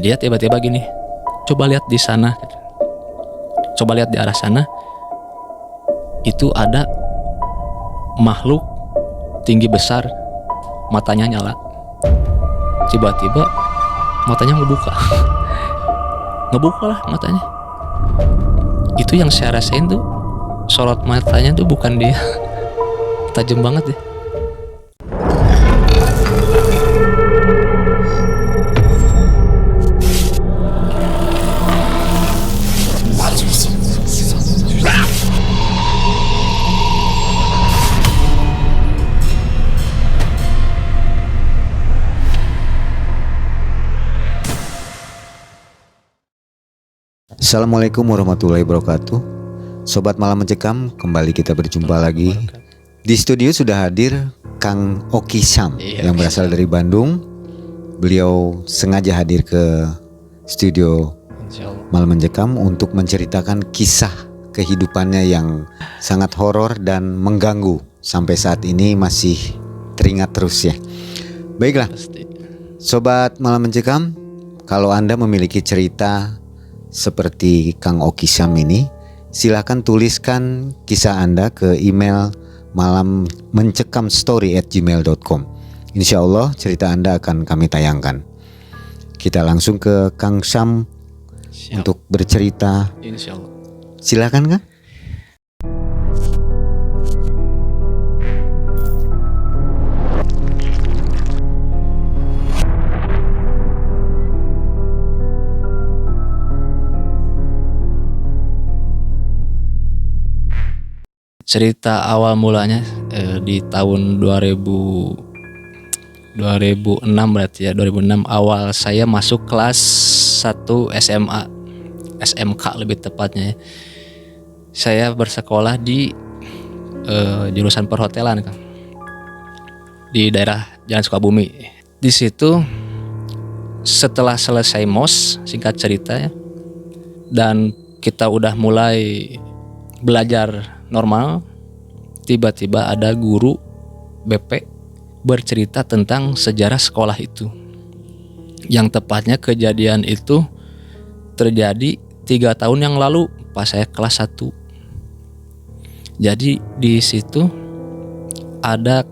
Dia tiba-tiba gini, coba lihat di sana, coba lihat di arah sana, itu ada makhluk tinggi besar, matanya nyala. Tiba-tiba matanya ngebuka. Ngebuka lah matanya. Itu yang saya rasain tuh, sorot matanya tuh bukan dia. Tajam banget ya. Assalamualaikum warahmatullahi wabarakatuh. Sobat Malam Mencekam, kembali kita berjumpa lagi. Di studio sudah hadir Kang Oki Sam yang berasal dari Bandung. Beliau sengaja hadir ke studio Malam Mencekam untuk menceritakan kisah kehidupannya yang sangat horor dan mengganggu. Sampai saat ini masih teringat terus ya. Baiklah, Sobat Malam Mencekam, kalau Anda memiliki cerita seperti Kang Oki Sam ini, silakan tuliskan kisah Anda ke email malammencekamstory@gmail.com. Insya Allah cerita Anda akan kami tayangkan. Kita langsung ke Kang Sam. Siap. Untuk bercerita. Insya Allah. Silakan Kang. Cerita awal mulanya di tahun 2006 berarti ya, 2006 awal saya masuk kelas 1 SMA, SMK lebih tepatnya ya. Saya bersekolah di jurusan perhotelan Kang, di daerah Jalan Sukabumi. Di situ setelah selesai MOS, singkat cerita ya, dan kita udah mulai belajar normal, tiba-tiba ada guru BP bercerita tentang sejarah sekolah itu. Yang tepatnya kejadian itu terjadi 3 tahun yang lalu pas saya kelas 1. Jadi di situ ada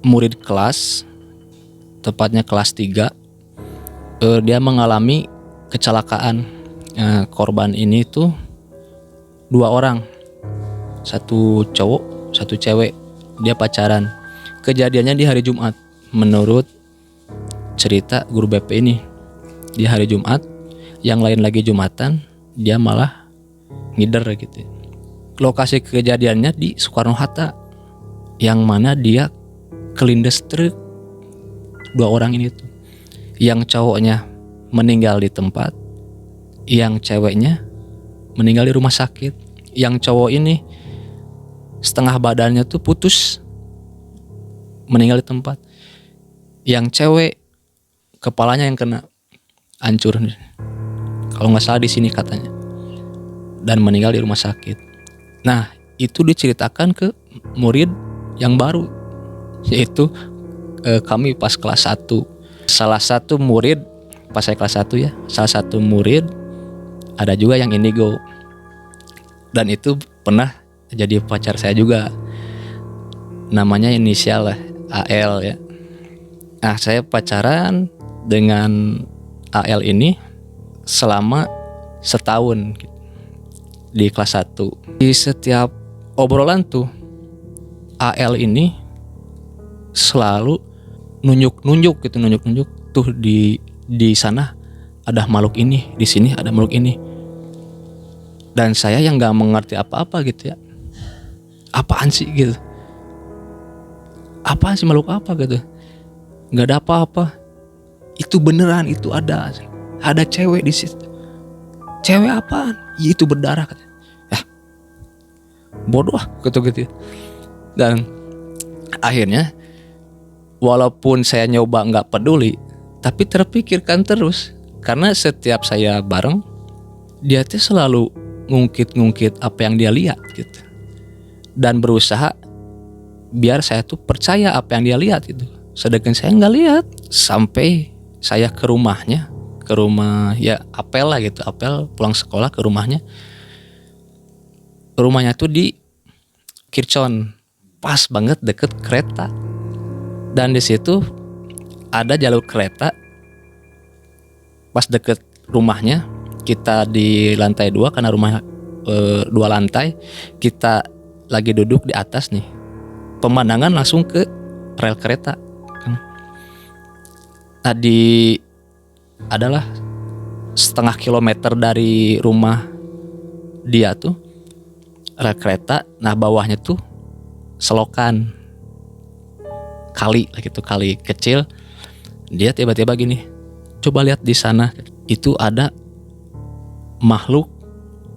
murid kelas, tepatnya kelas 3, dia mengalami kecelakaan. Korban ini tuh 2 orang, 1 cowok, 1 cewek. Dia pacaran. Kejadiannya di hari Jumat. Menurut cerita guru BP ini, di hari Jumat, yang lain lagi Jumatan, dia malah ngider gitu. Lokasi kejadiannya di Soekarno Hatta, yang mana dia kelindes truk 2 orang ini tuh. Yang cowoknya meninggal di tempat, yang ceweknya meninggal di rumah sakit. Yang cowok ini setengah badannya tuh putus, meninggal di tempat. Yang cewek kepalanya yang kena, hancur, kalau nggak salah di sini katanya, dan meninggal di rumah sakit. Nah, itu diceritakan ke murid yang baru, yaitu kami pas kelas 1. Salah satu murid pas saya kelas 1 ya, salah satu murid ada juga yang indigo, dan itu pernah jadi pacar saya juga. Namanya inisial lah, AL ya. Nah, saya pacaran dengan AL ini selama setahun di kelas 1. Di setiap obrolan tuh AL ini selalu nunjuk tuh di sana ada makhluk ini, di sini ada makhluk ini. Dan saya yang nggak mengerti apa-apa gitu ya. Apaan sih gitu? Apaan sih, makhluk apa gitu? Nggak ada apa-apa. Itu beneran, itu ada cewek di situ. Cewek apaan? Ya, itu berdarah katanya. Bodoh gitu. Dan akhirnya walaupun saya nyoba nggak peduli, tapi terpikirkan terus, karena setiap saya bareng dia tuh selalu ngungkit apa yang dia lihat gitu, dan berusaha biar saya tuh percaya apa yang dia lihat itu, sedangkan saya nggak lihat. Sampai saya ke rumahnya, ke rumah ya apel lah gitu, apel pulang sekolah ke rumahnya. Rumahnya tuh di Kircon, pas banget deket kereta. Dan di situ ada jalur kereta. Pas deket rumahnya, kita di lantai 2 karena rumah 2 lantai, kita lagi duduk di atas nih. Pemandangan langsung ke rel kereta. Tadi adalah setengah kilometer dari rumah dia tuh rel kereta. Nah bawahnya tuh selokan kali lah gitu, kali kecil. Dia tiba-tiba gini, coba lihat di sana, itu ada makhluk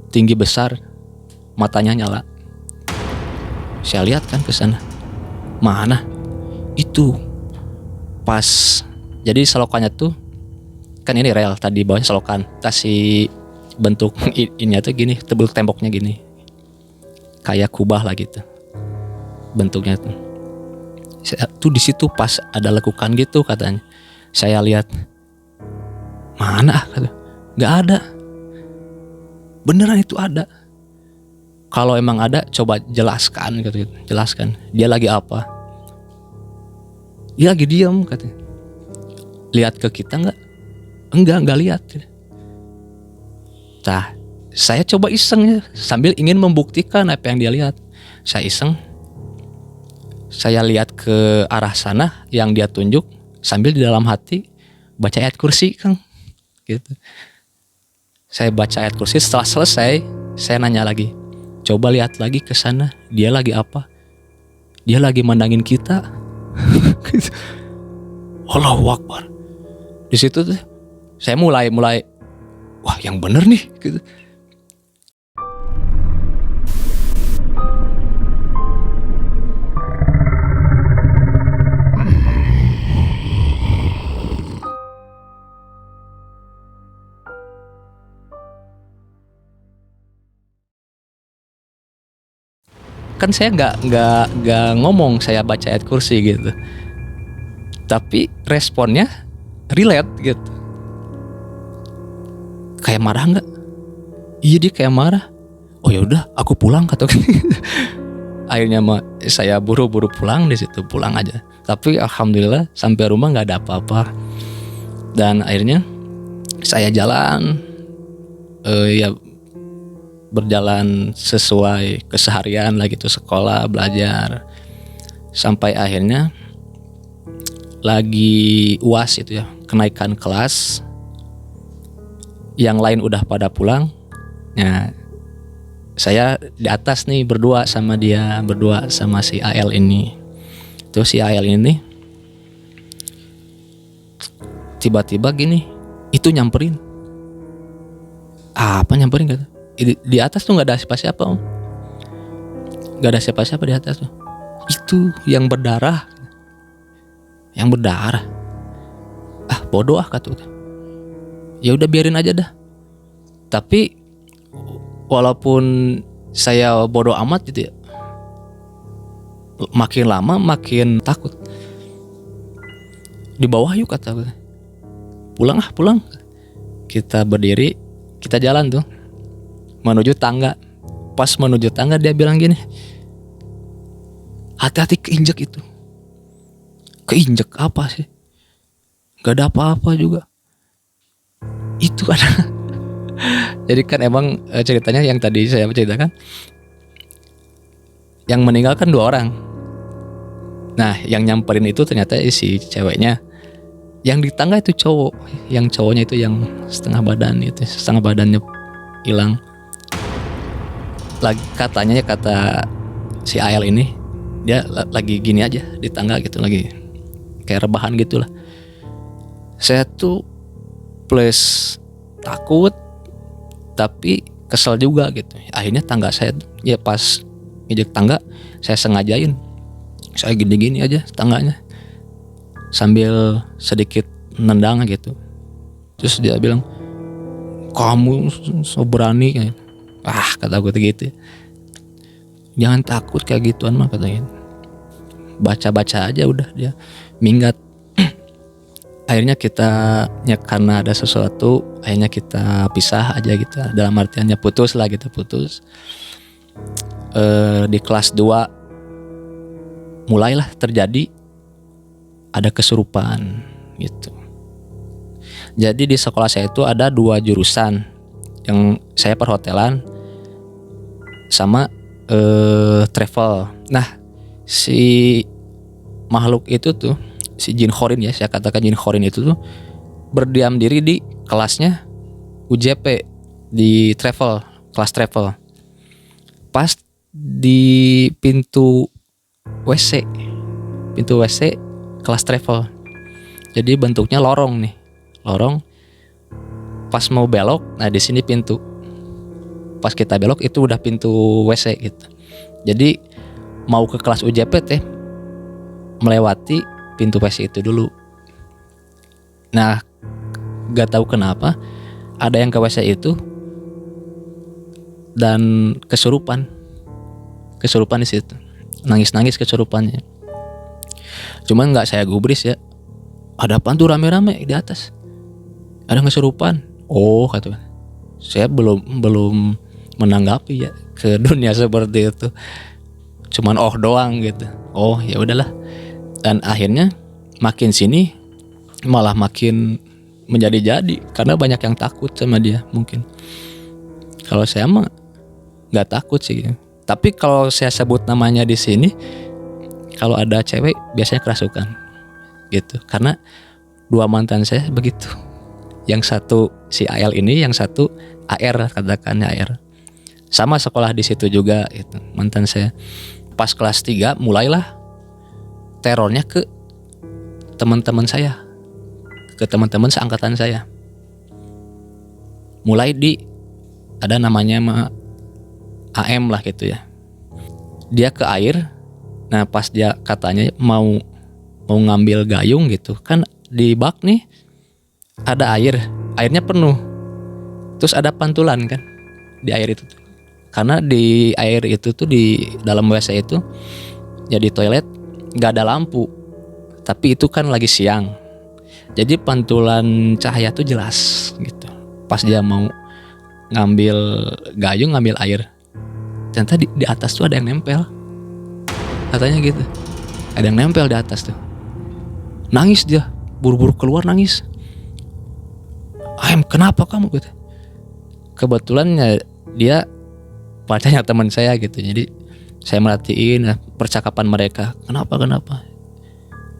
tinggi besar, matanya nyala. Saya lihat kan ke sana, mana itu pas. Jadi selokannya tuh kan ini rel, tadi bawahnya selokan, kasih bentuk ini tuh gini, tebel temboknya gini, kayak kubah lah gitu bentuknya tuh. Saya tuh di situ pas ada lekukan gitu katanya. Saya lihat, mana kata, nggak ada. Beneran itu ada. Kalau emang ada, coba jelaskan gitu, jelaskan. Dia lagi apa? Dia lagi diam katanya. Lihat ke kita nggak? Enggak lihat. Nah, saya coba iseng ya, sambil ingin membuktikan apa yang dia lihat. Saya iseng, saya lihat ke arah sana yang dia tunjuk, sambil di dalam hati baca ayat kursi, Kang. Gitu. Saya baca ayat kursi, setelah selesai, saya nanya lagi, coba lihat lagi ke sana, dia lagi apa? Dia lagi mandangin kita. Gitu. Allahu Akbar. Di situ tuh saya mulai wah yang bener nih gitu. Kan saya nggak ngomong saya baca ayat kursi gitu, tapi responnya relate gitu. Kayak marah nggak? Iya dia kayak marah. Oh ya udah, aku pulang kata. Akhirnya saya buru-buru pulang, di situ pulang aja. Tapi alhamdulillah sampai rumah nggak ada apa-apa. Dan akhirnya saya jalan, ya berjalan sesuai keseharian lah gitu, sekolah, belajar. Sampai akhirnya lagi UAS itu ya, kenaikan kelas. Yang lain udah pada pulang. Nah, saya di atas nih berdua sama dia, berdua sama si AL ini. Terus si AL ini tiba-tiba gini, itu nyamperin. Apa nyamperin kata? Di atas tuh nggak ada siapa-siapa, Om. Nggak ada siapa-siapa di atas tuh. Itu yang berdarah. Yang berdarah. Ah bodoh ah kata. Ya udah biarin aja dah. Tapi walaupun saya bodoh amat gitu ya, makin lama makin takut. Di bawah yuk kata. Pulang. Kita berdiri, kita jalan tuh menuju tangga. Pas menuju tangga dia bilang gini, hati-hati keinjek itu. Keinjek apa sih? Gak ada apa-apa juga. Itu ada. Jadi kan emang ceritanya yang tadi saya ceritakan, yang meninggal kan 2 orang. Nah yang nyamperin itu ternyata si ceweknya. Yang di tangga itu cowok. Yang cowoknya itu yang setengah badan itu, setengah badannya hilang. Lagi katanya ya, kata si AL ini, dia lagi gini aja di tangga gitu, lagi kayak rebahan gitulah. Saya tuh plus takut tapi kesel juga gitu. Akhirnya tangga saya ya pas ngejek tangga, saya sengajain saya gini-gini aja tangganya sambil sedikit nendang gitu. Terus dia bilang, kamu so berani kayak. Kata gue gitu. Jangan takut kayak gituan mah katanya. Baca-baca aja udah, dia minggat. akhirnya kita ya karena ada sesuatu akhirnya kita pisah aja gitu, dalam artiannya putus lah gitu, putus. Di kelas 2 mulailah terjadi ada kesurupan gitu. Jadi di sekolah saya itu ada 2 jurusan, yang saya perhotelan sama travel. Nah, si makhluk itu tuh, si jin khorin ya, saya katakan jin khorin itu tuh berdiam diri di kelasnya UJP di travel, kelas travel. Pas di pintu WC kelas travel. Jadi bentuknya lorong nih, lorong. Pas mau belok, nah di sini pintu. Pas kita belok itu udah pintu WC gitu. Jadi mau ke kelas UJP teh melewati pintu WC itu dulu. Nah, gak tahu kenapa ada yang ke WC itu dan kesurupan di situ, nangis kesurupannya. Cuman nggak saya gubris ya. Ada apaan tuh rame-rame di atas? Ada kesurupan. Oh, kata saya belum menanggapi ya ke dunia seperti itu. Cuman doang gitu. Oh, ya udahlah. Dan akhirnya makin sini malah makin menjadi-jadi karena banyak yang takut sama dia mungkin. Kalau saya mah nggak takut sih. Tapi kalau saya sebut namanya di sini, kalau ada cewek biasanya kerasukan gitu. Karena 2 mantan saya begitu. Yang satu si AL ini, yang satu AR, katakannya AR. Sama sekolah di situ juga itu mantan saya. Pas kelas 3 mulailah terornya ke teman-teman saya, ke teman-teman seangkatan saya. Mulai ada namanya AM lah gitu ya. Dia ke air. Nah, pas dia katanya mau ngambil gayung gitu, kan di bak nih ada airnya penuh. Terus ada pantulan kan di air itu. Karena di air itu tuh di dalam WC itu jadi toilet nggak ada lampu, tapi itu kan lagi siang, jadi pantulan cahaya tuh jelas gitu. Pas dia mau ngambil gayung, ngambil air, ternyata di atas tuh ada yang nempel, katanya gitu, ada yang nempel di atas tuh. Nangis dia, buru-buru keluar nangis. Kenapa kamu gitu? Kebetulan ya dia pacarnya teman saya gitu, jadi saya merhatiin percakapan mereka. Kenapa?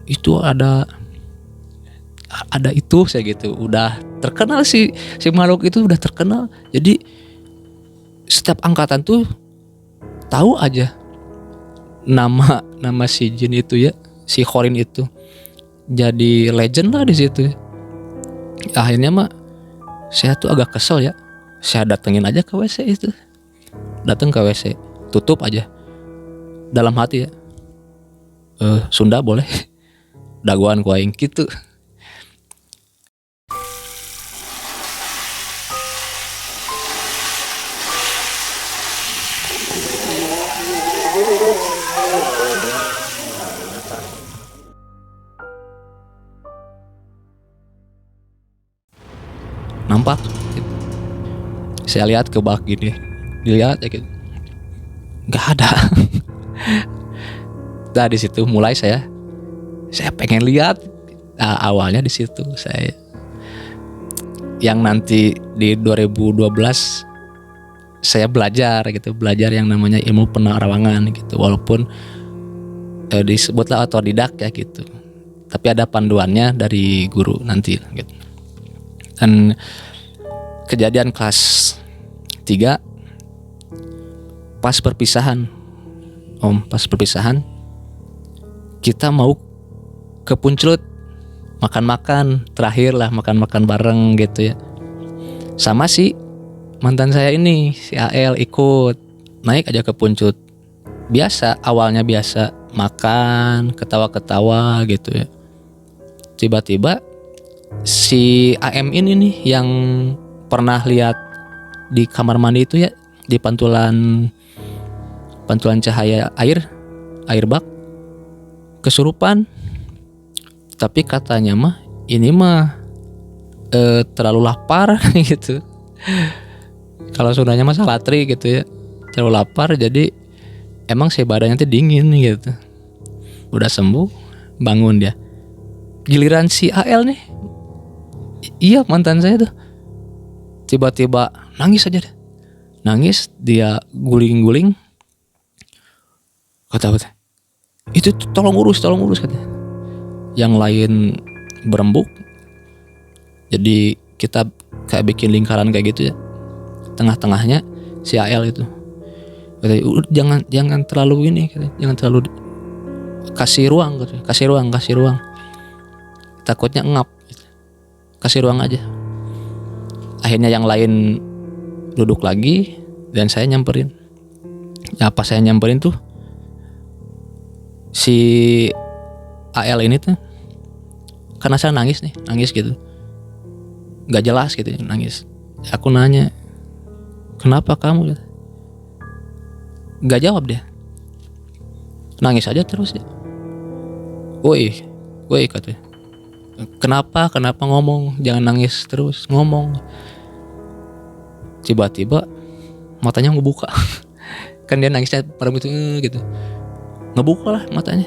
Itu ada itu, saya gitu. Udah terkenal si makhluk itu, udah terkenal. Jadi setiap angkatan tuh tahu aja nama si jin itu ya, si khorin itu. Jadi legend lah di situ. Akhirnya mah saya tuh agak kesel ya. Saya datengin aja ke WC itu. Datang ke WC, tutup aja. Dalam hati ya, Sunda boleh daguan ku aing gitu. Nampak gitu. Saya lihat ke bak gini, dilihat ya gitu, nggak ada. Nah di situ mulai saya pengen lihat. Nah, awalnya di situ saya yang nanti di 2012 saya belajar yang namanya ilmu penerawangan gitu, walaupun disebutlah otodidak ya gitu, tapi ada panduannya dari guru nanti gitu. Dan kejadian kelas 3 pas perpisahan kita mau ke Punclut makan-makan, terakhir lah makan-makan bareng gitu ya. Sama si mantan saya ini, si AL ikut naik aja ke Punclut. Biasa, awalnya biasa makan, ketawa-ketawa gitu ya. Tiba-tiba si AM ini nih yang pernah lihat di kamar mandi itu ya, di pantulan cahaya air bak, kesurupan. Tapi katanya mah ini mah terlalu lapar gitu. Kalau Sundanya mah salatri gitu ya, terlalu lapar jadi emang si badannya tuh dingin gitu. Udah sembuh, bangun dia. Giliran si AL nih, iya mantan saya tuh, tiba-tiba nangis aja deh. Nangis, dia guling-guling. Kata itu tolong urus katanya. Yang lain berembuk. Jadi kita kayak bikin lingkaran kayak gitu ya. Tengah-tengahnya si AL itu. Katanya, jangan terlalu ini, katanya. Jangan terlalu kasih ruang, katanya. Kasih ruang. Takutnya ngap. Gitu. Kasih ruang aja. Akhirnya yang lain duduk lagi dan saya nyamperin. Ya pas saya nyamperin tuh si AL ini tuh karena saya nangis gitu. Gak jelas gitu nangis. Aku nanya, kenapa kamu? Gak jawab dia. Nangis aja terus ya. Woi katanya. Kenapa ngomong? Jangan nangis terus, ngomong. Tiba-tiba matanya ngebuka. Kan dia nangisnya parem itu gitu. Ngebuka lah matanya.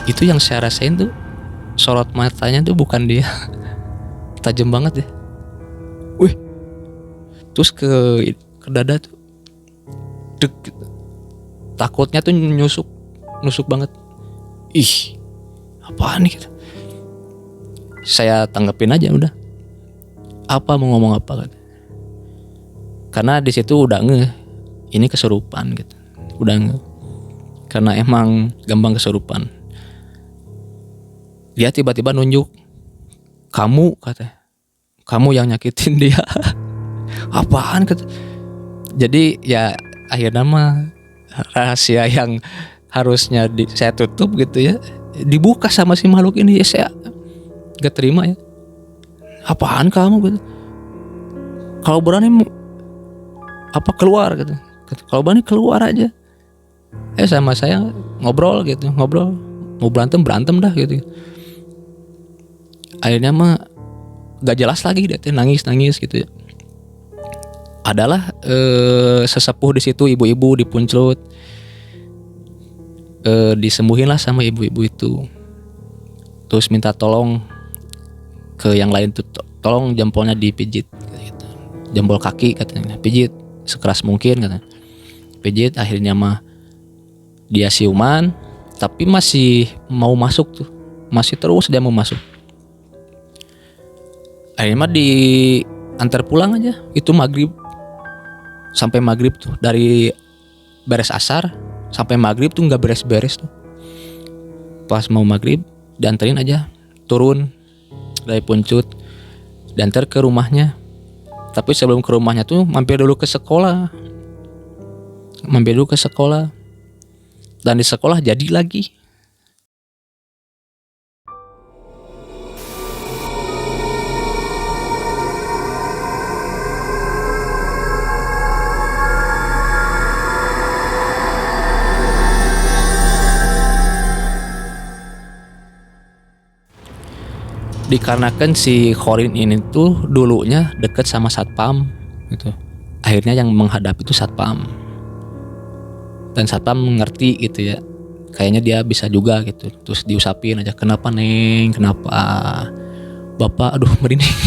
Itu yang saya rasain tuh, sorot matanya tuh bukan dia. Tajam banget ya. Wih. Terus ke dada tuh. Dek gitu. Takutnya tuh nusuk banget. Ih, apaan nih gitu. Saya tanggepin aja udah. Apa mau ngomong apa kan? Karena di situ udah ini kesurupan gitu. Udah karena emang gampang kesurupan. Dia tiba-tiba nunjuk, kamu katanya. Kamu yang nyakitin dia. Apaan kata. Jadi ya akhirnya mah rahasia yang harusnya saya tutup gitu ya, dibuka sama si makhluk ini ya. Saya gak terima ya. Apaan kamu gitu. Kalau berani keluar gitu. Kalau berani keluar aja. Sama saya ngobrol. Mau berantem dah gitu. Akhirnya mah gak jelas lagi dia nangis gitu ya. Adalah sesepuh di situ, ibu-ibu di Punclut. Disembuhin lah sama ibu-ibu itu. Terus minta tolong ke yang lain tuh, tolong jempolnya dipijit gitu. Jempol kaki katanya, pijit sekeras mungkin katanya. Pijit, akhirnya mah dia siuman, tapi masih mau masuk tuh. Masih terus dia mau masuk. Akhirnya mah diantar pulang aja. Itu maghrib. Sampai maghrib tuh, dari beres asar sampai maghrib tuh gak beres-beres tuh. Pas mau maghrib dianterin aja, turun dari Puncut, diantar ke rumahnya. Tapi sebelum ke rumahnya tuh mampir dulu ke sekolah. Dan di sekolah jadi lagi. Dikarenakan si Khorin ini tuh dulunya deket sama satpam gitu. Akhirnya yang menghadap itu satpam. Dan satpam ngerti gitu ya. Kayaknya dia bisa juga gitu. Terus diusapin aja, kenapa Neng? Kenapa? Bapak, aduh merinding.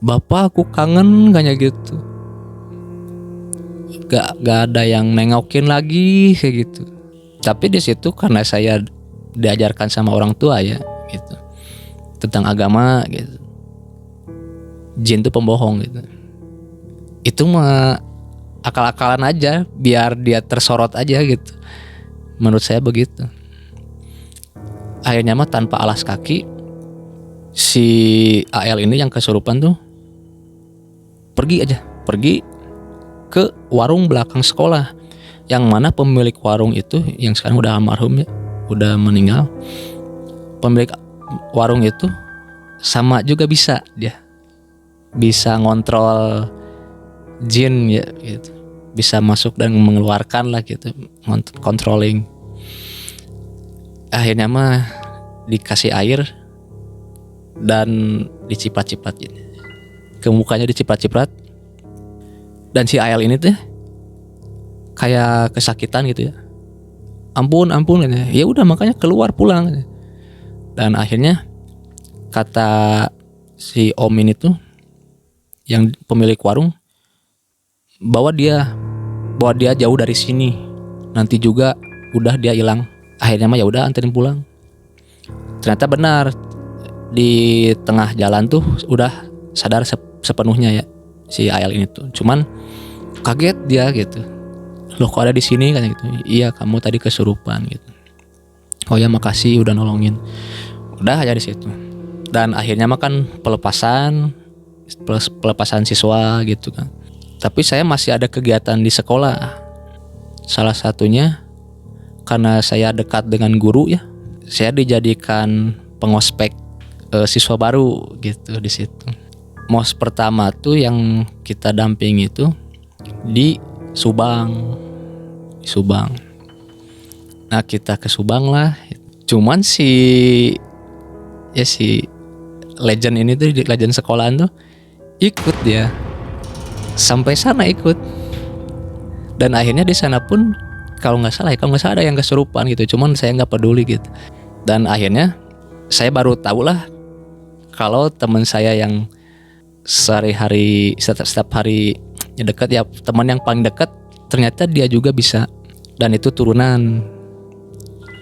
Bapak aku kangen kayaknya gitu. Gak ada yang nengokin lagi kayak gitu. Tapi di situ karena saya diajarkan sama orang tua ya gitu tentang agama gitu, jin itu pembohong gitu. Itu mah akal-akalan aja biar dia tersorot aja gitu. Menurut saya begitu. Akhirnya mah tanpa alas kaki si AL ini yang kesurupan tuh pergi ke warung belakang sekolah, yang mana pemilik warung itu yang sekarang udah almarhum ya, udah meninggal. Pemilik warung itu sama juga bisa ngontrol jin ya gitu. Bisa masuk dan mengeluarkan lah gitu, controlling. Akhirnya mah dikasih air dan diciprat-ciprat gitu. Ke mukanya diciprat-ciprat, dan si Ael ini tuh kayak kesakitan gitu ya. Ampun gitu. Ya udah makanya keluar pulang gitu. Dan akhirnya kata si Om ini tuh yang pemilik warung, bawa dia jauh dari sini, nanti juga udah dia hilang. Akhirnya mah ya udah anterin pulang. Ternyata benar, di tengah jalan tuh udah sadar sepenuhnya ya si Ael ini tuh. Cuman kaget dia gitu. Loh kok ada di sini kan gitu. Iya kamu tadi kesurupan gitu. Oh ya makasih udah nolongin. Udah aja di situ. Dan akhirnya mah kan pelepasan siswa gitu kan. Tapi saya masih ada kegiatan di sekolah. Salah satunya karena saya dekat dengan guru ya, saya dijadikan pengospek siswa baru gitu di situ. Mos pertama tuh yang kita dampingi itu di Subang. Nah kita ke Subang lah. Cuman si legend ini tuh, legend sekolahan tuh ikut dia sampai sana ikut. Dan akhirnya di sana pun kalau nggak salah ada yang kesurupan gitu. Cuman saya nggak peduli gitu. Dan akhirnya saya baru tahu lah kalau teman saya yang sehari-hari setiap hari dekat ya, teman yang paling dekat, ternyata dia juga bisa. Dan itu turunan.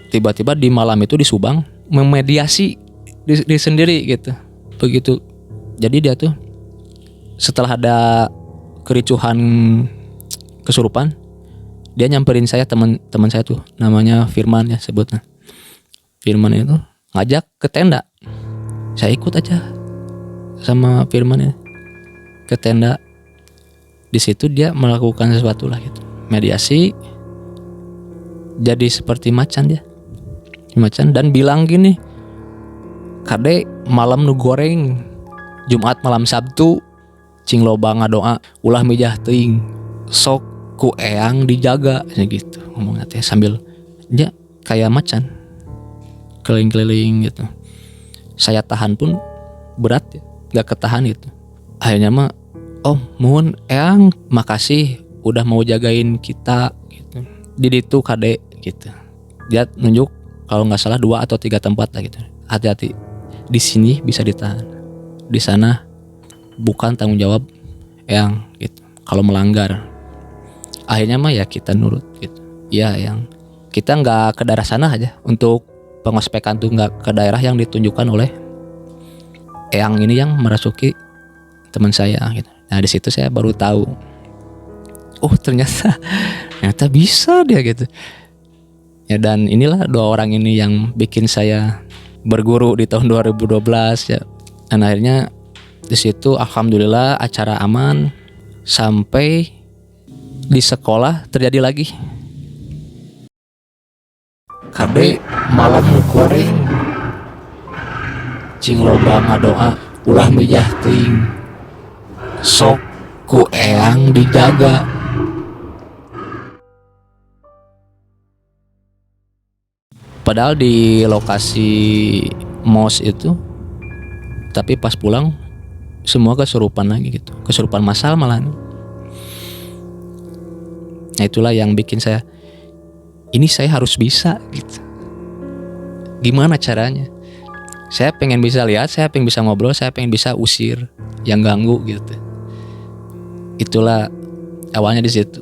Tiba-tiba di malam itu di Subang memediasi diri sendiri gitu. Begitu. Jadi dia tuh setelah ada kericuhan kesurupan, dia nyamperin saya, teman saya tuh namanya Firman ya sebutnya. Firman itu ngajak ke tenda. Saya ikut aja sama Firman ya ke tenda. Di situ dia melakukan sesuatu lah gitu. Mediasi, jadi seperti macan dia. Macan dan bilang gini, Kade malam nu goreng, Jumat malam Sabtu, cing loba ngadoa, ulah mijah teuing, sok ku eyang dijaga gitu ngomongnya teh sambil dia kayak macan keliling-keliling gitu. Saya tahan pun berat ya, nggak ketahan gitu. Akhirnya mah, oh mohon eyang makasih udah mau jagain kita gitu. Di itu Kade gitu. Dia nunjuk kalau nggak salah 2 atau 3 tempat lah gitu. Hati-hati, di sini bisa ditahan, di sana bukan tanggung jawab yang gitu. Kalau melanggar, akhirnya mah ya kita nurut gitu. Ya yang kita nggak ke daerah sana aja untuk pengospekan tuh, nggak ke daerah yang ditunjukkan oleh yang ini yang merasuki teman saya gitu. Nah di situ saya baru tahu, oh ternyata bisa dia gitu. Ya dan inilah 2 orang ini yang bikin saya berguru di tahun 2012 ya. Dan akhirnya di situ alhamdulillah acara aman sampai di sekolah terjadi lagi. Kade malam goreng, cing loba ngadoa, ulah mijah teuing, sok ku eyang dijaga. Padahal di lokasi mos itu, tapi pas pulang semua kesurupan lagi gitu, kesurupan massal malah. Nah itulah yang bikin saya, ini saya harus bisa gitu. Gimana caranya? Saya pengen bisa lihat, saya pengen bisa ngobrol, saya pengen bisa usir yang ganggu gitu. Itulah awalnya di situ.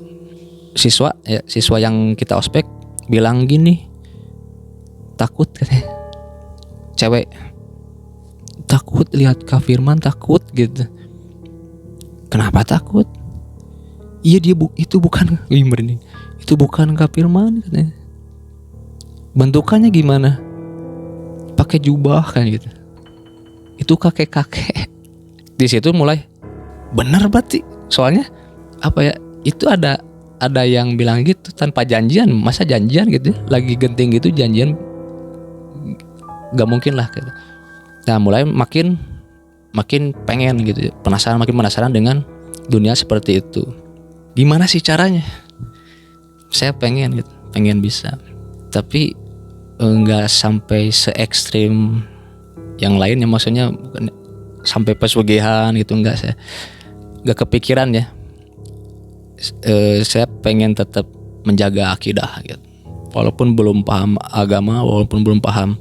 Siswa yang kita ospek bilang gini, takut katanya, cewek takut lihat Kak Firman, takut gitu. Kenapa takut? Iya dia itu bukan merinding. Itu bukan Kak Firman katanya. Bentukannya gimana? Pakai jubah kan gitu. Itu kakek-kakek. Di situ mulai bener berarti. Soalnya apa ya? Itu ada yang bilang gitu tanpa janjian. Masa janjian gitu? Lagi genting gitu janjian? Gak mungkin lah gitu. Nah mulai makin pengen gitu, makin penasaran dengan dunia seperti itu. Gimana sih caranya? Saya pengen gitu, pengen bisa. Tapi enggak sampai se ekstrim yang lain ya, maksudnya bukan sampai pesugihan gitu, enggak, saya enggak kepikiran ya. Saya pengen tetap menjaga akidah gitu. Walaupun belum paham agama, walaupun belum paham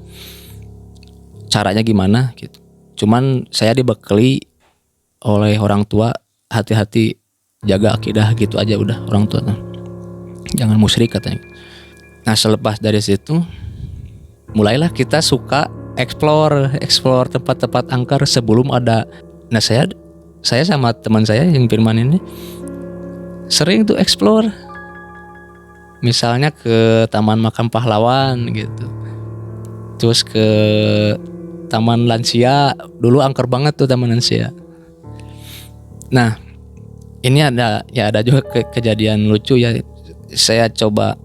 caranya gimana gitu. Cuman saya dibekali oleh orang tua, hati-hati jaga akidah gitu aja udah, orang tua tuh. Jangan musyrik katanya. Nah, selepas dari situ mulailah kita suka explore tempat-tempat angker sebelum ada. Nah, saya sama teman saya yang Firman ini sering tuh explore. Misalnya ke Taman Makam Pahlawan gitu. Terus ke Taman Lansia, dulu angker banget tuh Taman Lansia. Nah, ini ada juga kejadian lucu ya. Saya coba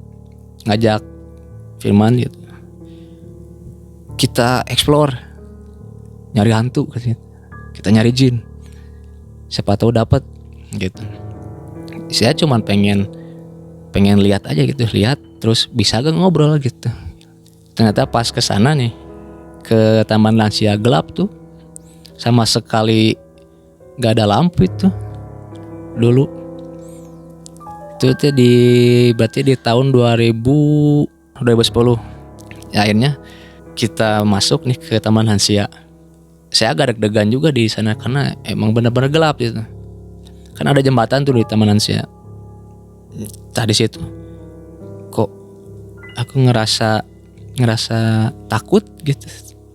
ngajak Firman gitu. Kita explore, nyari hantu gitu. Kita nyari jin. Siapa tahu dapat gitu. Saya cuma pengen lihat aja gitu, lihat terus bisa gak ngobrol gitu. Ternyata pas ke sana nih, ke Taman Lansia gelap tuh, sama sekali gak ada lampu itu dulu. Itu tuh berarti di tahun 2010. Ya, akhirnya kita masuk nih ke Taman Lansia. Saya agak deg-degan juga di sana karena emang benar-benar gelap gitu. Kan ada jembatan tuh di Taman Lansia. Di situ kok aku ngerasa takut gitu.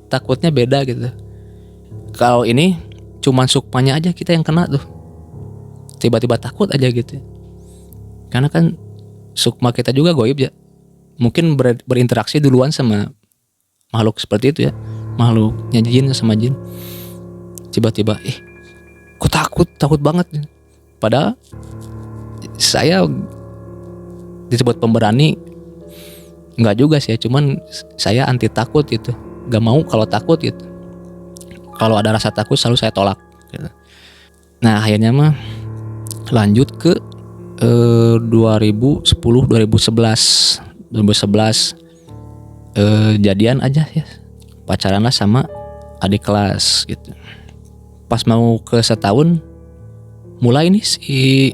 Takutnya beda gitu. Kalau ini cuman sukmanya aja kita yang kena tuh. Tiba-tiba takut aja gitu. Karena kan sukma kita juga goib ya. Mungkin berinteraksi duluan sama makhluk seperti itu ya. Makhluknya jin sama jin. Tiba-tiba kok takut banget. Padahal saya disebut pemberani enggak juga sih, cuman saya anti takut gitu. Gak mau kalau takut gitu. Kalau ada rasa takut selalu saya tolak gitu. Nah, akhirnya mah lanjut ke 2011 jadian aja ya. Pacaran lah sama adik kelas gitu. Pas mau ke setahun mulai nih si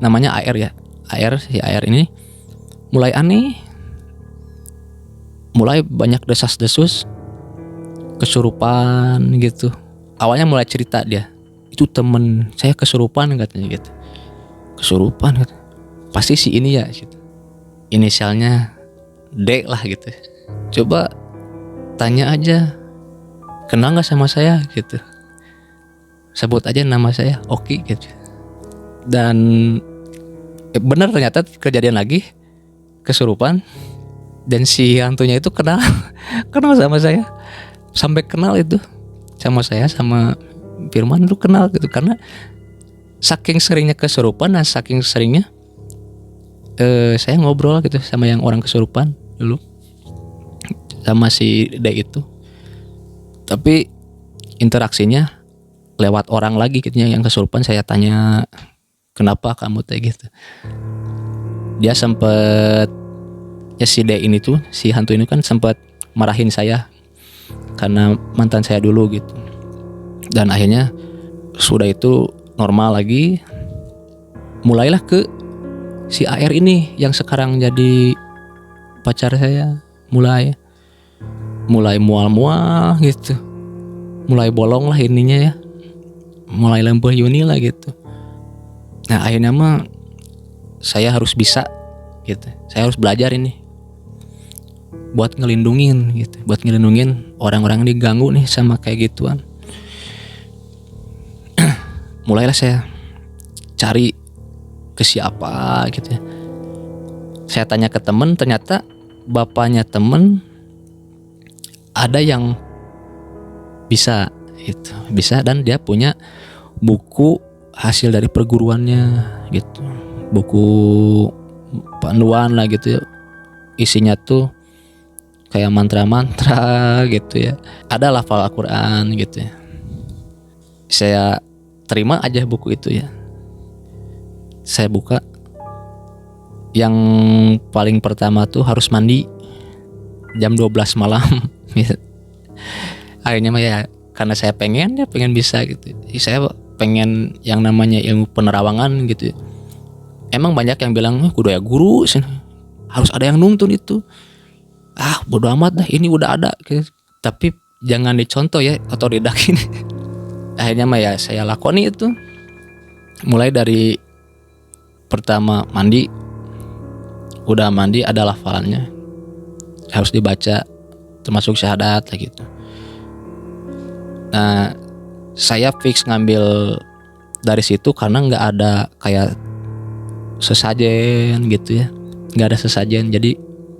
namanya AR ya. Si AR ini mulai aneh. Mulai banyak desas-desus, kesurupan gitu. Awalnya mulai cerita dia, itu temen saya kesurupan katanya gitu. Kesurupan gitu. Pasti si ini ya gitu. Inisialnya D lah gitu. Coba tanya aja, kenal gak sama saya gitu. Sebut aja nama saya Oki gitu. Dan benar ternyata kejadian lagi kesurupan. Dan si hantunya itu kenal sama saya. Sampai kenal itu sama saya, sama Firman itu kenal gitu. Karena saking seringnya kesurupan dan saking seringnya saya ngobrol gitu sama yang orang kesurupan dulu, sama si D itu. Tapi interaksinya lewat orang lagi gitu ya. Yang kesurupan saya tanya, kenapa kamu kayak gitu. Dia sempet ya, si D ini tuh, si hantu ini kan sempat marahin saya karena mantan saya dulu gitu. Dan akhirnya sudah itu normal lagi. Mulailah ke si AR ini yang sekarang jadi pacar saya. Mulai mual-mual gitu. Mulai bolong lah ininya ya. Mulai lembah Yuni lah gitu. Nah, akhirnya mah saya harus bisa gitu. Saya harus belajar ini buat ngelindungin gitu, buat ngelindungin orang-orang yang diganggu nih sama kayak gituan. Mulailah saya cari ke siapa gitu ya. Saya tanya ke temen, ternyata bapaknya temen ada yang bisa gitu, bisa, dan dia punya buku hasil dari perguruannya gitu, buku panduan lah gitu ya. Isinya tuh kayak mantra-mantra gitu ya. Ada lafal Al-Quran gitu ya. Saya terima aja buku itu ya. Saya buka. Yang paling pertama tuh harus mandi. jam 12 malam. Akhirnya mah ya karena saya pengen bisa gitu. Saya pengen yang namanya ilmu penerawangan gitu. Emang banyak yang bilang kudu ya guru sih, harus ada yang nuntun itu. Bodo amat dah, ini udah ada gitu. Tapi jangan dicontoh ya otodidak ini. Akhirnya mah ya saya lakoni itu. Mulai dari pertama mandi, udah mandi ada hafalannya, harus dibaca termasuk syahadat lah gitu. Nah saya fix ngambil dari situ karena nggak ada kayak sesajen gitu ya, nggak ada sesajen, jadi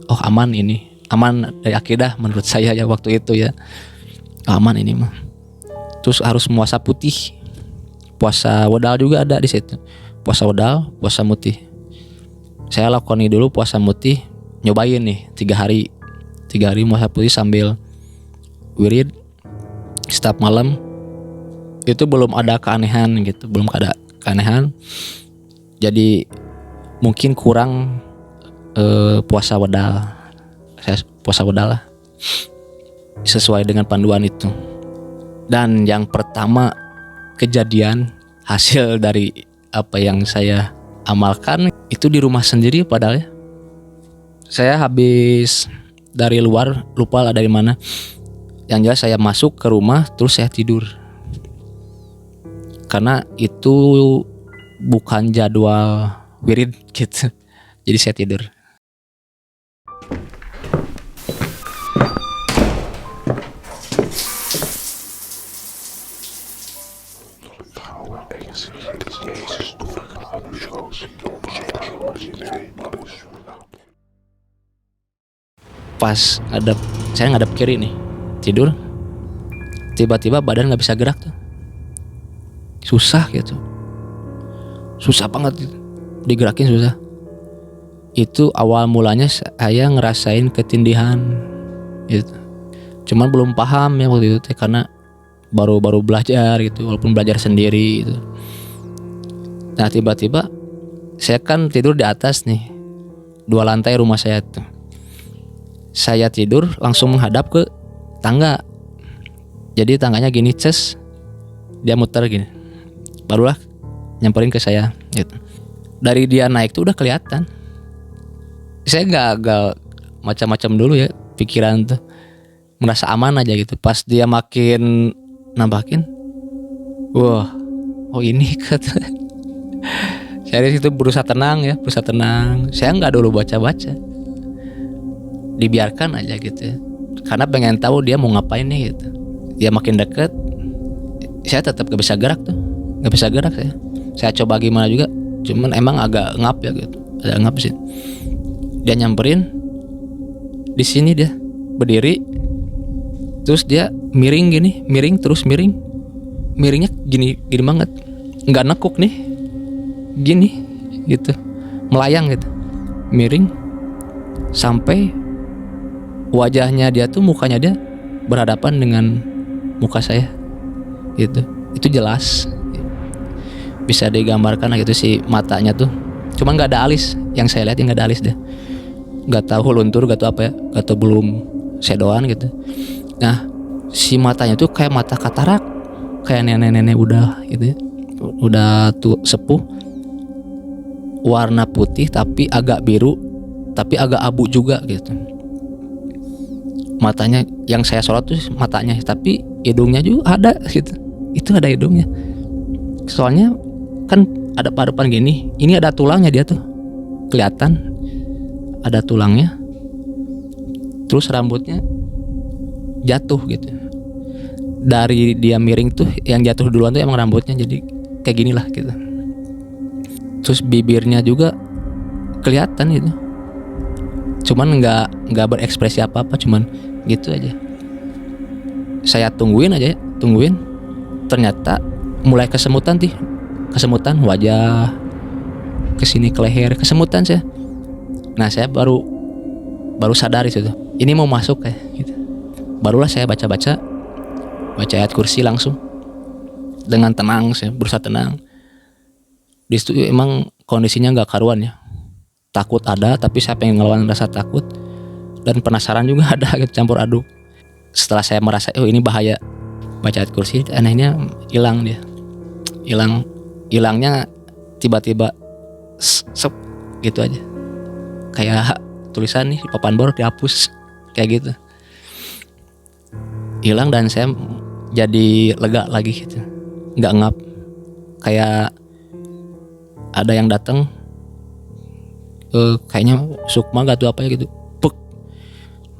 aman ini, aman dari akidah menurut saya ya waktu itu ya, aman ini mah. Terus harus puasa putih, puasa wedal juga ada di situ, puasa wedal, puasa mutih. Saya lakoni dulu puasa mutih, nyobain nih 3 hari puasa putih sambil wirid setiap malam. Itu belum ada keanehan gitu, jadi mungkin kurang puasa wedal. Saya puasa wedal lah sesuai dengan panduan itu. Dan yang pertama kejadian hasil dari apa yang saya amalkan itu di rumah sendiri, padahal ya saya habis dari luar, lupa lah dari mana. Yang jelas saya masuk ke rumah terus saya tidur. Karena itu bukan jadwal wirid gitu. Jadi saya tidur. Pas saya ngadep kiri nih, tidur, tiba-tiba badan nggak bisa gerak tuh, susah gitu, susah banget gitu. Digerakin susah. Itu awal mulanya saya ngerasain ketindihan gitu. Cuman belum paham ya waktu itu karena baru belajar gitu, walaupun belajar sendiri gitu. Nah tiba-tiba saya kan tidur di atas nih, 2 lantai rumah saya tuh. Saya tidur langsung menghadap ke tangga. Jadi tangganya gini, dia muter gini. Barulah nyamperin ke saya gitu. Dari dia naik tuh udah kelihatan. Saya gak macam-macam dulu ya pikiran tuh. Merasa aman aja gitu. Pas dia makin nambahin, wah, ini kata. Saya di situ berusaha tenang. Saya nggak dulu baca-baca. Dibiarkan aja gitu ya. Karena pengen tahu dia mau ngapain nih gitu. Dia makin deket, saya tetap gak bisa gerak tuh. Gak bisa gerak saya. Saya coba gimana juga, cuman emang agak ngap ya gitu. Agak ngap sih. Dia nyamperin, di sini dia berdiri, terus dia miring terus miringnya gini banget, nggak nekuk nih, gini gitu, melayang gitu, miring sampai wajahnya dia tuh, mukanya dia berhadapan dengan muka saya gitu. Itu jelas bisa digambarkan gitu sih matanya tuh, cuma nggak ada alis. Yang saya lihat nggak ada alis deh, nggak tahu luntur, nggak tahu apa ya, nggak tahu belum sedoan gitu. Nah si matanya tuh kayak mata katarak, kayak nenek-nenek udah gitu ya, udah tuh sepuh, warna putih tapi agak biru, tapi agak abu juga gitu. Matanya yang saya sorot tuh matanya, tapi hidungnya juga ada gitu. Itu ada hidungnya. Soalnya kan ada parupan gini, ini ada tulangnya dia tuh, kelihatan ada tulangnya. Terus rambutnya jatuh gitu. Dari dia miring tuh, yang jatuh duluan tuh emang rambutnya, jadi kayak gini lah gitu. Terus bibirnya juga kelihatan gitu. Cuman nggak berekspresi apa-apa, cuman gitu aja. Saya tungguin aja ya, ternyata mulai kesemutan wajah, kesini ke leher, kesemutan saya. Nah saya baru sadar itu, ini mau masuk kayak gitu. Barulah saya baca ayat kursi langsung dengan tenang. Saya berusaha tenang. Di situ emang kondisinya nggak karuan ya. Takut ada, tapi saya pengen ngelawan rasa takut. dan penasaran juga ada gitu, campur aduk. Setelah saya merasa oh ini bahaya, baca ayat kursi, anehnya hilang dia. Hilangnya tiba-tiba sep gitu aja. Kayak tulisan nih di papan bor dihapus kayak gitu. Hilang dan saya jadi lega lagi gitu. Enggak ngap. Kayak ada yang datang kayaknya sukma atau apa ya gitu. Puk.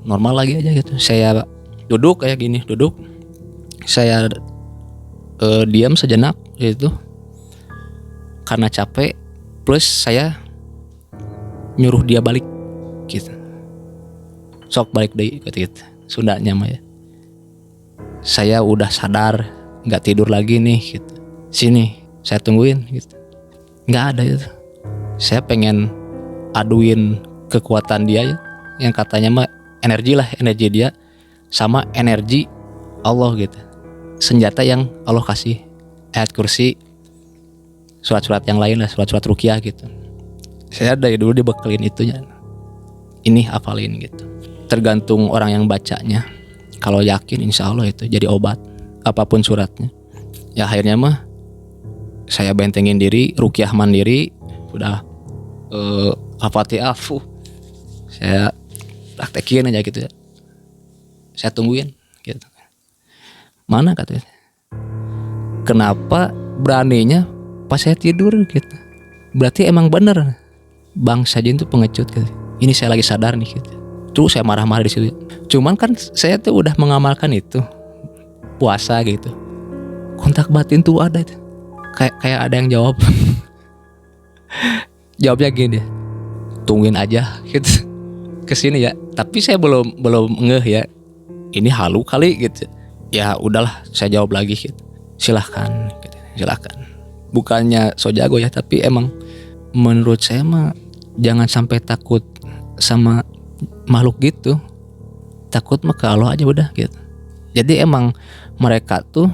Normal lagi aja gitu. Saya duduk kayak gini, saya diam sejenak gitu karena capek, plus saya nyuruh dia balik gitu, sok balik deh gitu. Sundanya mah ya, saya udah sadar nggak tidur lagi nih gitu, sini saya tungguin gitu, nggak ada gitu. Saya pengen aduin kekuatan dia ya, yang katanya mah energi dia sama energi Allah gitu, senjata yang Allah kasih, ayat kursi, surat-surat yang lain lah, surat-surat ruqyah gitu. Saya dari dulu dibekelin itunya, ini hafalin gitu. Tergantung orang yang bacanya. Kalau yakin insya Allah itu jadi obat, apapun suratnya. Ya akhirnya mah saya bentengin diri, ruqyah mandiri, udah Al-Fatihah, saya praktekin aja gitu ya. Saya tungguin gitu. Mana katanya? Kenapa beraninya pas saya tidur gitu? Berarti emang bener bangsa jin tuh pengecut gitu. Ini saya lagi sadar nih gitu. Terus saya marah-marah di situ. Cuman kan saya tuh udah mengamalkan itu, puasa gitu. Kontak batin tuh ada itu. Kayak ada yang jawab. Jawabnya gini, tungguin aja gitu. Kesini ya. Tapi saya belum ngeh ya. Ini halu kali gitu. Ya udahlah, saya jawab lagi gitu. Silahkan gitu. Silahkan. Bukannya so jago ya, tapi emang menurut saya mah jangan sampai takut sama makhluk gitu. Takut mah ke Allah aja udah gitu. Jadi emang mereka tuh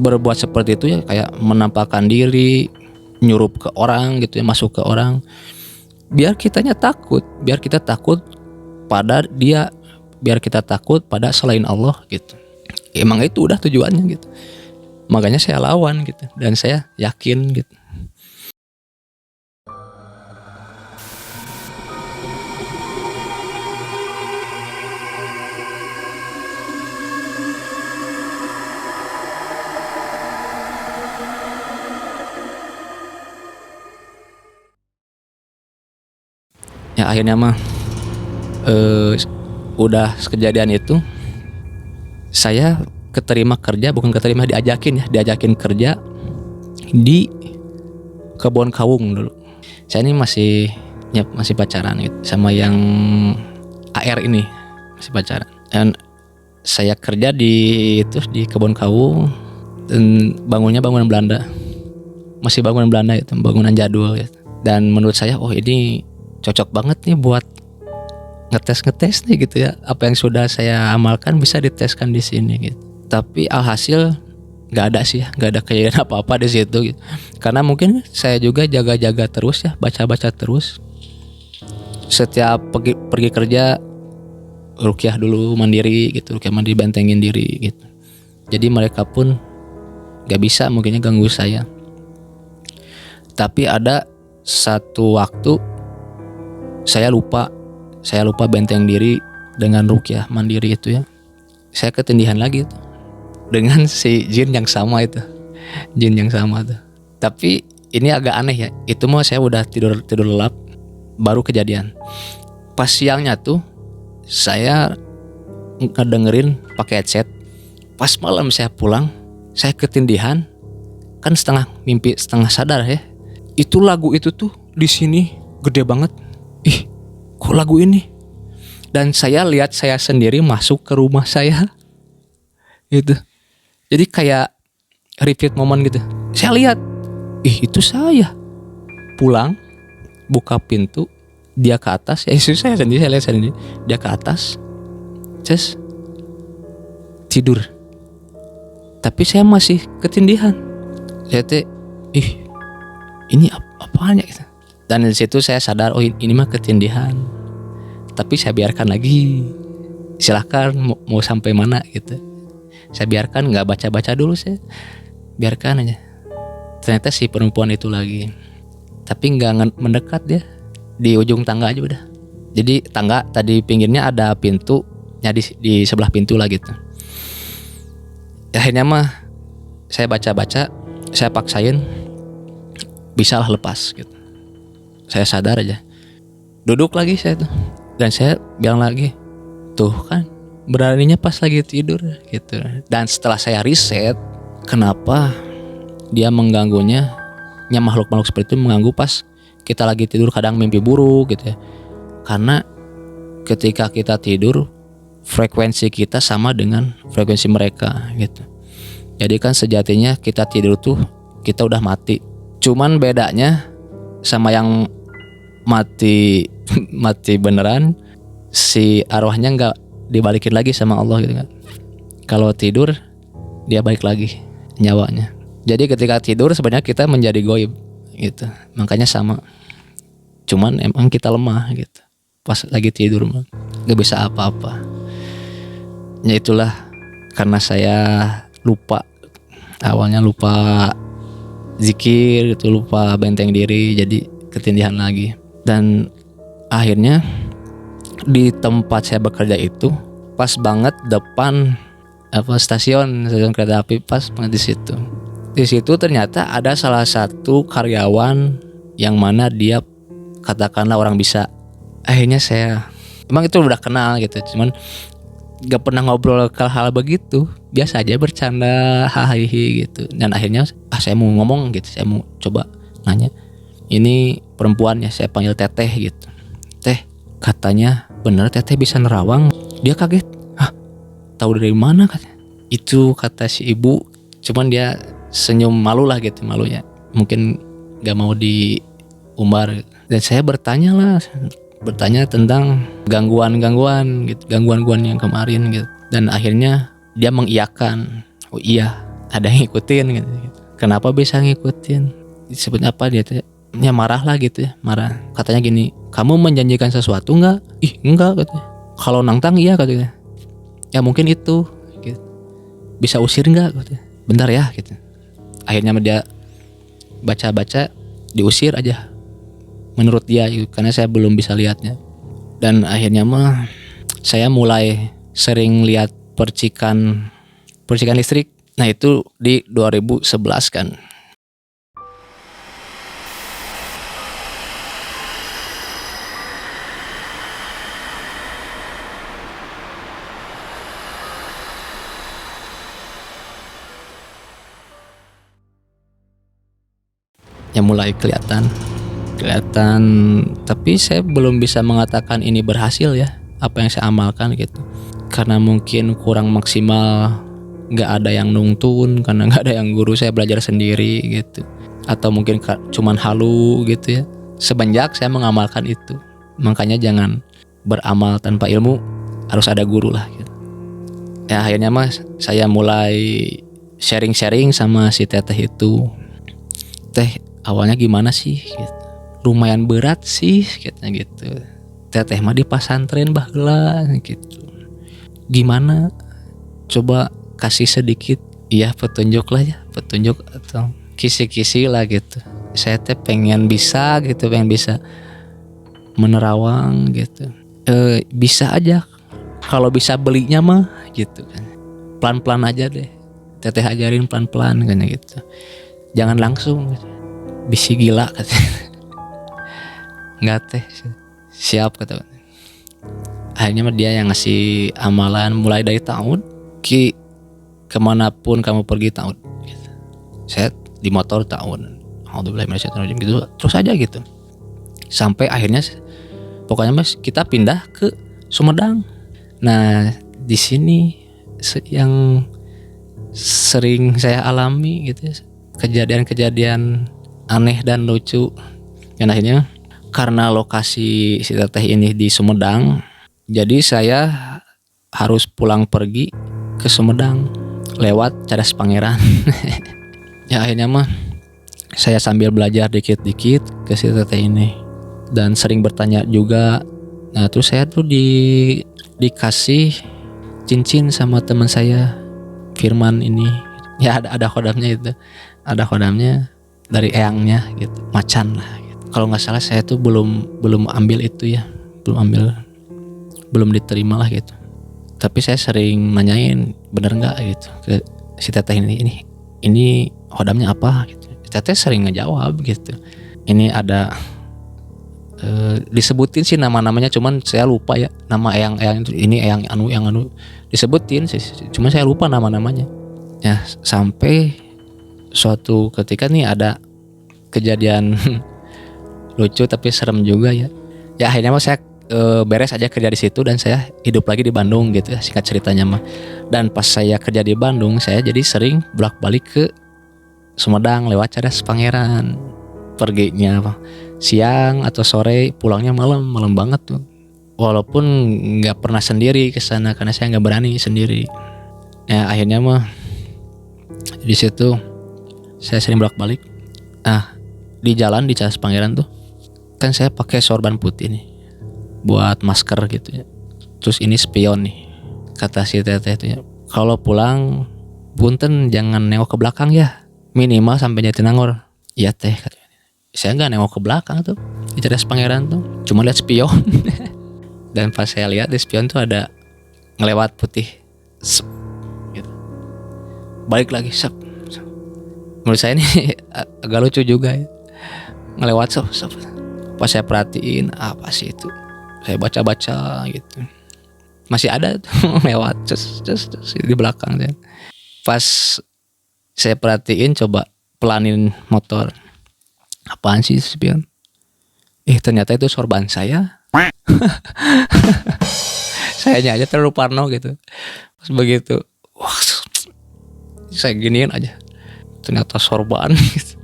berbuat seperti itu ya, kayak menampakkan diri, nyurup ke orang gitu ya, masuk ke orang. Biar kitanya takut, biar kita takut pada dia, biar kita takut pada selain Allah gitu. Emang itu udah tujuannya gitu. Makanya saya lawan gitu, dan saya yakin gitu. Ya akhirnya mah udah kejadian itu, saya diajakin kerja di kebun kawung dulu. Saya ini masih pacaran gitu sama yang AR ini, masih pacaran. Dan saya kerja di kebun kawung, dan bangunnya bangunan Belanda. Masih bangunan Belanda itu, bangunan jadul gitu. Dan menurut saya ini cocok banget nih buat ngetes nih gitu ya. Apa yang sudah saya amalkan bisa diteskan di sini gitu. Tapi alhasil nggak ada kejadian apa-apa di situ gitu. Karena mungkin saya juga jaga-jaga terus ya, baca-baca terus. Setiap pergi kerja ruqyah dulu mandiri gitu, ruqyah mandiri, bentengin diri gitu. Jadi mereka pun nggak bisa mungkinnya ganggu saya. Tapi ada satu waktu saya lupa benteng diri dengan ruqyah mandiri itu ya. Saya ketindihan lagi tuh dengan si jin yang sama itu. Tapi ini agak aneh ya. Itu mah saya udah tidur lelap, baru kejadian. Pas siangnya tuh saya ngedengerin pakai headset. Pas malam saya pulang, saya ketindihan. Kan setengah mimpi setengah sadar ya. Itu lagu itu tuh di sini gede banget. Ih, kok lagu ini? Dan saya lihat saya sendiri masuk ke rumah saya. Gitu. Jadi kayak repeat moment gitu. Saya lihat, itu saya. Pulang, buka pintu, dia ke atas. Saya lihat sendiri. Dia ke atas. Terus tidur. Tapi saya masih ketindihan. Saya ini apaan ya gitu. Dan di situ saya sadar, ini mah ketindihan. Tapi saya biarkan lagi, silahkan mau sampai mana gitu. Saya biarkan, nggak baca-baca dulu, saya biarkan aja. Ternyata si perempuan itu lagi, tapi nggak mendekat, dia di ujung tangga aja udah. Jadi tangga tadi pinggirnya ada pintunya, di sebelah pintu lah gitu. Akhirnya mah saya baca-baca, saya paksain, bisalah lepas gitu. Saya sadar aja, duduk lagi saya tuh, dan saya bilang lagi, tuh kan beraninya pas lagi tidur gitu. Dan setelah saya riset, kenapa dia mengganggunya, makhluk-makhluk seperti itu mengganggu pas kita lagi tidur, kadang mimpi buruk gitu ya. Karena ketika kita tidur, frekuensi kita sama dengan frekuensi mereka gitu. Jadi kan sejatinya kita tidur tuh kita udah mati. Cuman bedanya sama yang mati mati beneran, si arwahnya nggak dibalikin lagi sama Allah gitu kan. Kalau tidur dia balik lagi nyawanya. Jadi ketika tidur sebenarnya kita menjadi goib gitu. Makanya sama. Cuman emang kita lemah gitu. Pas lagi tidur mah nggak bisa apa-apa. Ya itulah, karena saya lupa, awalnya lupa zikir gitu, lupa benteng diri, jadi ketindihan lagi. Dan akhirnya di tempat saya bekerja itu pas banget depan stasiun kereta api, pas banget di situ. Di situ ternyata ada salah satu karyawan yang mana dia katakanlah orang bisa. Akhirnya saya, emang itu udah kenal gitu, cuman gak pernah ngobrol hal begitu, biasa aja bercanda hahaha gitu. Dan akhirnya saya mau ngomong gitu, saya mau coba nanya, ini perempuannya saya panggil Teteh gitu. Teh, katanya bener Teteh bisa nerawang. Dia kaget, hah, tahu dari mana katanya? Itu kata si ibu, cuman dia senyum malu lah gitu, malunya mungkin gak mau diumbar. Dan saya bertanya tentang gangguan gitu, gangguan yang kemarin gitu. Dan akhirnya dia mengiyakan, oh iya ada yang ngikutin gitu. Kenapa bisa ngikutin? Disebut apa dia tuh? Ya marah lah gitu ya, marah. Katanya gini, kamu menjanjikan sesuatu nggak? Ih enggak katanya. Kalau nantang iya katanya. Ya mungkin itu gitu. Bisa usir nggak katanya. Bentar ya gitu. Akhirnya dia baca-baca, diusir aja menurut dia gitu, karena saya belum bisa lihatnya. Dan akhirnya mah saya mulai sering lihat percikan listrik. Nah itu di 2011 kan. Yang mulai kelihatan, tapi saya belum bisa mengatakan ini berhasil ya, apa yang saya amalkan gitu, karena mungkin kurang maksimal, nggak ada yang nuntun, karena nggak ada yang guru, saya belajar sendiri gitu, atau mungkin cuman halu gitu ya. Semenjak saya mengamalkan itu, makanya jangan beramal tanpa ilmu, harus ada guru lah gitu. Ya akhirnya mas saya mulai sharing sama si Teteh itu. Teh, awalnya gimana sih gitu. Lumayan berat sih katanya gitu. Teteh mah di pesantren baheula gitu. Gimana? Coba kasih sedikit petunjuk lah ya, petunjuk atau kisi-kisi lah gitu. Saya teh pengen bisa gitu, pengen bisa menerawang gitu. Bisa aja kalau bisa belinya mah gitu kan. Pelan-pelan aja deh. Teteh ajarin pelan-pelan kan gitu. Jangan langsung gitu. Bisi gila katanya. Enggak teh, siap kata. Akhirnya dia yang ngasih amalan mulai dari tahun kemanapun kamu pergi tahun gitu. Saya di motor tahun, alhamdulillah gitu, terus aja gitu sampai akhirnya pokoknya mas kita pindah ke Sumedang. Nah di sini yang sering saya alami gitu, kejadian-kejadian aneh dan lucu. Dan akhirnya karena lokasi si Teteh ini di Sumedang, jadi saya harus pulang pergi ke Sumedang lewat Cadas Pangeran. Ya akhirnya mah saya sambil belajar dikit-dikit ke si Teteh ini, dan sering bertanya juga Nah terus saya tuh dikasih cincin sama teman saya Firman ini. Ya ada kodamnya itu, ada kodamnya dari eyangnya gitu, macan lah gitu. Kalau nggak salah saya tuh belum ambil itu ya, belum diterima lah gitu. Tapi saya sering nanyain bener nggak gitu ke si teteh ini kodamnya apa gitu. Teteh sering ngejawab gitu. Ini ada disebutin sih nama-namanya, cuman saya lupa ya nama eyang itu, ini eyang anu disebutin sih, cuman saya lupa nama-namanya. Ya sampai suatu ketika nih ada kejadian lucu tapi serem juga ya. Ya akhirnya mah saya beres aja kerja di situ dan saya hidup lagi di Bandung gitu ya, singkat ceritanya mah. Dan pas saya kerja di Bandung, saya jadi sering bolak-balik ke Sumedang lewat Cadas Pangeran. Perginya apa? Siang atau sore, pulangnya malam banget tuh. Walaupun nggak pernah sendiri ke sana karena saya nggak berani sendiri. Ya akhirnya mah di situ saya sering bolak-balik. Nah di jalan di Cadas Pangeran tuh kan saya pakai sorban putih nih buat masker gitu ya. Terus ini spion nih, kata si teteh itu ya, kalau pulang punten jangan nengok ke belakang ya, minimal sampai Jatinangor. Iya teh, saya nggak nengok ke belakang tuh di Cadas Pangeran tuh, cuma lihat spion. Dan pas saya lihat di spion tuh ada ngelewat putih, sep, gitu. Balik lagi, sep. Menurut saya ini agak lucu juga ya, ngelewat sep. Pas saya perhatiin apa sih itu, saya baca gitu, masih ada tuh lewat cus di belakang kan. Pas saya perhatiin, coba pelanin motor, apaan sih spion? Ternyata itu sorban saya. Sayanya aja terlalu parno gitu. Pas begitu, wah, saya giniin aja, ternyata sorban gitu.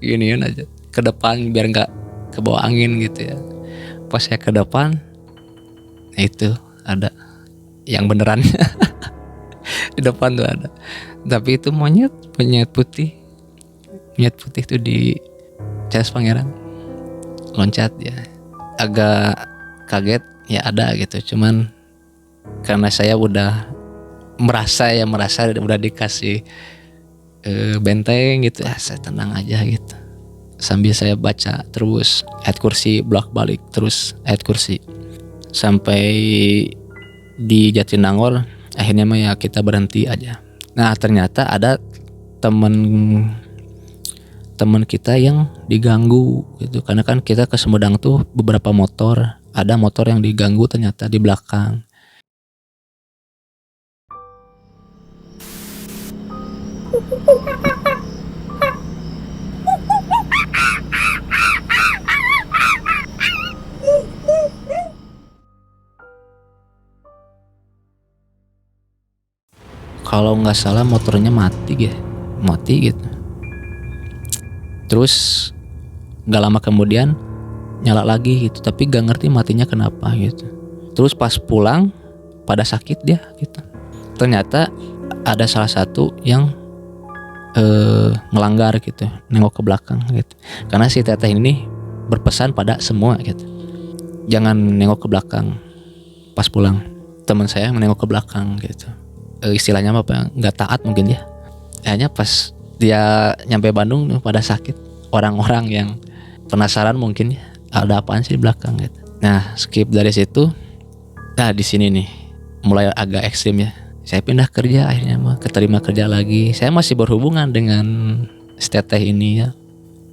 Giniin aja ke depan biar nggak kebawa angin gitu ya. Pas saya ke depan, itu ada yang beneran. Di depan tuh ada, tapi itu monyet putih tuh di Cadas Pangeran loncat ya. Agak kaget ya, ada gitu, cuman karena saya udah merasa udah dikasih benteng gitu ya, saya tenang aja gitu. Sambil saya baca terus ayat kursi, bolak-balik terus ayat kursi sampai di Jatinangor. Akhirnya mah ya kita berhenti aja. Nah ternyata ada teman kita yang diganggu gitu, karena kan kita ke Sumedang tuh beberapa motor, ada motor yang diganggu ternyata di belakang. Kalau nggak salah motornya mati gitu. Terus nggak lama kemudian nyala lagi gitu, tapi nggak ngerti matinya kenapa gitu. Terus pas pulang pada sakit dia gitu. Ternyata ada salah satu yang ngelanggar gitu, nengok ke belakang gitu. Karena si teteh ini berpesan pada semua gitu, jangan nengok ke belakang pas pulang. Teman saya menengok ke belakang gitu. Istilahnya apa, nggak taat mungkin ya. Hanya pas dia nyampe Bandung pada sakit, orang-orang yang penasaran mungkin ya, ada apaan sih di belakang gitu. Nah skip dari situ. Nah di sini nih mulai agak ekstrim ya. Saya pindah kerja, akhirnya mah keterima kerja lagi. Saya masih berhubungan dengan teteh ini ya.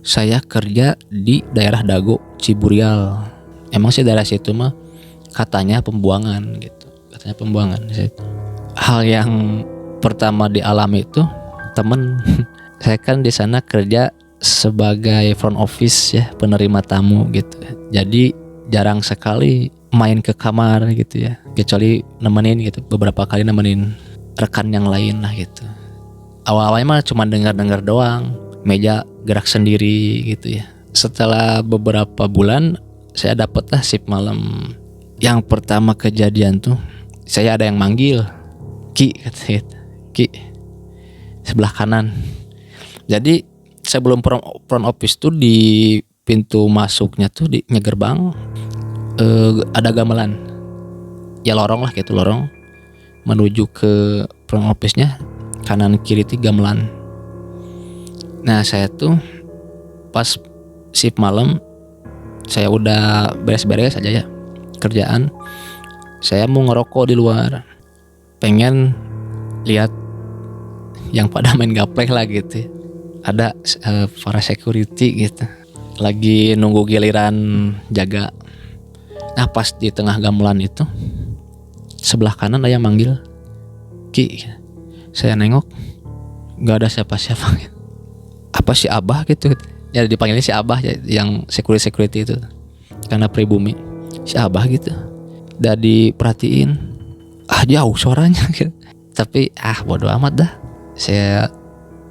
Saya kerja di daerah Dago, Ciburial. Emang sih daerah situ mah katanya pembuangan gitu, katanya pembuangan di situ. Hal yang pertama dialami itu temen saya kan di sana kerja sebagai front office ya, penerima tamu gitu. Jadi jarang sekali main ke kamar gitu ya, kecuali nemenin gitu, beberapa kali nemenin rekan yang lain lah gitu. Awal-awalnya mah cuma dengar doang, meja gerak sendiri gitu ya. Setelah beberapa bulan saya dapet lah shift malam. Yang pertama kejadian tuh, saya ada yang manggil, Ki, kata Ki, sebelah kanan. Jadi sebelum front office tuh di pintu masuknya tuh di gerbang ada gamelan. Ya lorong lah gitu, lorong menuju ke front office-nya, kanan kiri itu gamelan. Nah saya tuh pas shift malam, saya udah beres-beres aja ya kerjaan, saya mau ngerokok di luar, pengen lihat yang pada main gaplek lah gitu. Ada para security gitu, lagi nunggu giliran jaga. Nah pas di tengah gamelan itu, sebelah kanan ada yang manggil, Ki. Saya nengok, nggak ada siapa-siapa. Apa si Abah gitu? Ya dipanggilnya si Abah ya, yang security itu, karena pribumi. Si Abah gitu. Udah diperhatiin, jauh suaranya gitu. Tapi bodo amat dah. Saya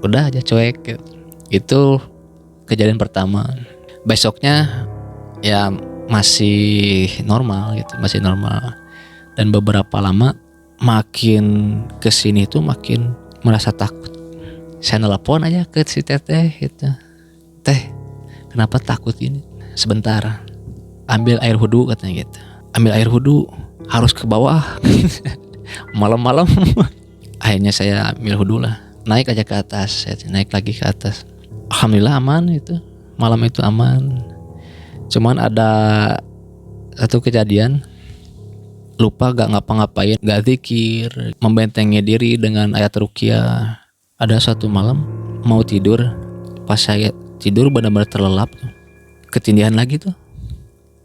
udah aja cuek gitu. Itu kejadian pertama. Besoknya ya masih normal gitu, masih normal. Dan beberapa lama makin kesini tuh makin merasa takut. Saya nelpon aja ke si teteh gitu. Teh, kenapa takut ini? Sebentar, ambil air wudhu katanya gitu. Ambil air wudhu, harus ke bawah. Malam-malam. Akhirnya saya ambil wudhu lah. Naik aja ke atas, naik lagi ke atas. Alhamdulillah aman itu. Malam itu aman. Cuman ada satu kejadian, lupa gak ngapa-ngapain, gak zikir, membentengi diri dengan ayat ruqyah. Ada satu malam mau tidur, pas saya tidur benar-benar terlelap tuh, ketindihan lagi tuh.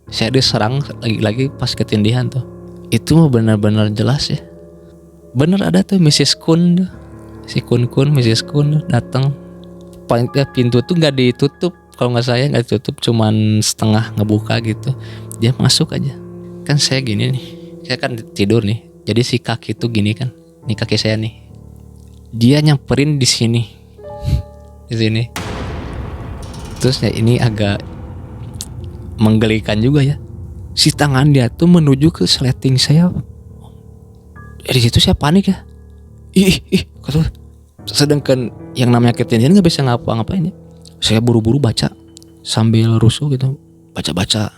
Saya diserang lagi pas ketindihan tuh. Itu mah benar-benar jelas ya. Bener ada tuh Mrs. Kun tuh. Si Kun Mrs. Kun datang. Pintu tuh nggak ditutup, kalau nggak saya nggak ditutup, cuman setengah ngebuka gitu. Dia masuk aja. Kan saya gini nih, saya kan tidur nih. Jadi si kaki tuh gini kan, ini kaki saya nih. Dia nyamperin di sini, di sini. Terus ya ini agak menggelikan juga ya. Si tangan dia tuh menuju ke sleting saya. Dari situ saya panik ya. Kata. Sedangkan yang namanya ketindihan nggak bisa ngapa-ngapain ya. Saya buru-buru baca sambil rusuh gitu, baca.